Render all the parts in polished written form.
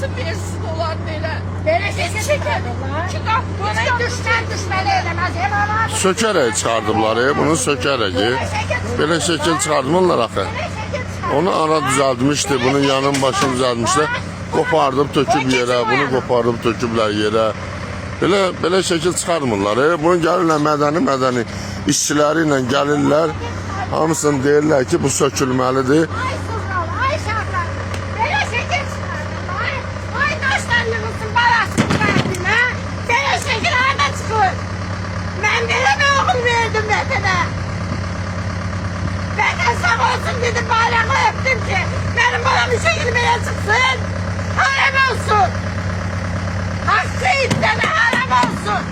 nasıl versin olan neler? Böyle şekil çıkardılar. Bunu düşmeli edemez. Hem ona Sökerek çıxardıblar, bunu sökerek. Belə şəkil çıxardırlar axı. Onu ana düzəltmişdi, bunun yanın başını düzəltmişlər. Qopardıb töküb yerə, bunu qopardıb töküblər yerə. Belə şəkil çıxarmırlar. Bunu gəlirlər mədəni işçiləri ilə gəlirlər. Hamısını deyirlər ki, bu sökülməlidir. ay suzlar, ay şartlar. Böyle şekil çıkardılar. Ay taşlarınızın parasını verdim ha. Böyle şekil arada çıkıyor. Ben böyle bir oğul verdim vətənə. Vətən sağ olsun dedim, bayrakla öptüm ki benim bana bir şekil böyle çıksın. Haram olsun. Hakkı itleme haram olsun.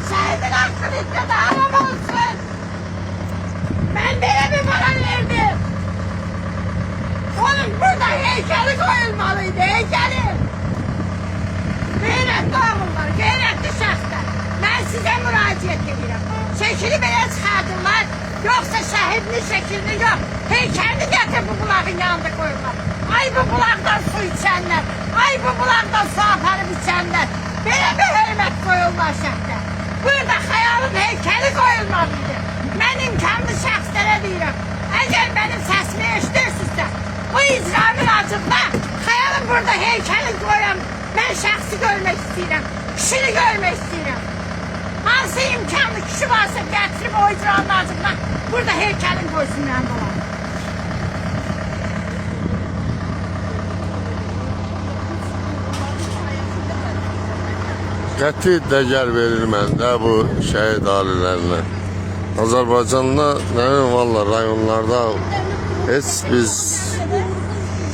Şehidin hakkını itleme haram olsun. Ben böyle bir para verdim. Onun burada heykeli koyulmalıydı, heykeli. Gayretli oğullar, gayretli şəxslər. Ben size müraciət edirəm. Şekili belə çıxardırlar, yoksa şəhidli şekilini yok. Heykelini getir bu bulağın yanında koyurlar. Ay bu bulaqdan su içenler, ay bu bulaqdan su aparıp içenler. Belə bir hürmet koyurlar şəhətə. Burada xəyalın heykeli koyulmalıydı. Ben imkanlı şəxslərə deyirəm. Əgər benim səsimi eşidirsinizsə, bu icra münacıqda xəyalın burada heykeli koyan ben şəxsi görmək istəyirəm. Kişini görmək istəyirəm. Hansı imkanlı kişi varsa getirip o icra münacıqda burada heykelin koysun mənim dolar. Qəti dəyər verilməz də bu şəhid ailələrine. Azərbaycanda nə bilim valla rayonlarda heç biz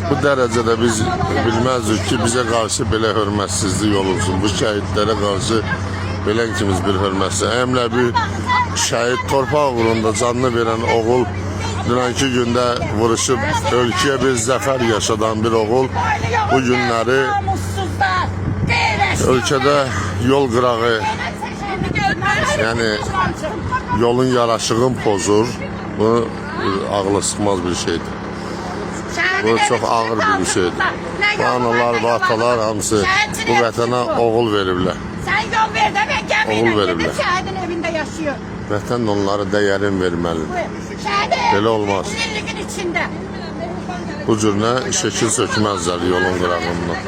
bu dərəcədə biz bilməzdik ki, bizə qarşı belə hörmətsizlik olunsun. Bu şəhidlərə qarşı belə ikimiz bir hörmətsizlik. Həmlə bir şəhid torpaq uğrunda canını verən oğul dünənki gündə vuruşub ölkəyə bir zəfər yaşadan bir oğul bu günləri ölkədə yol qırağı, yəni yolun yaraşığın pozur. Bu ağla sıxmaz bir şeydir. Bu çox ağır bir şeydir. Bu analar və atalar hamısı bu vətənə oğul veriblər. Sen yol ver de ben Oğul gelmeyin. verirler. Şehidin evinde yaşıyor. Vətən onlara dəyərin verməlidir. Şehidin Belə olmaz. evliliğin içinde. Bu cür nə şəkil sökməzlər yolun qırağından.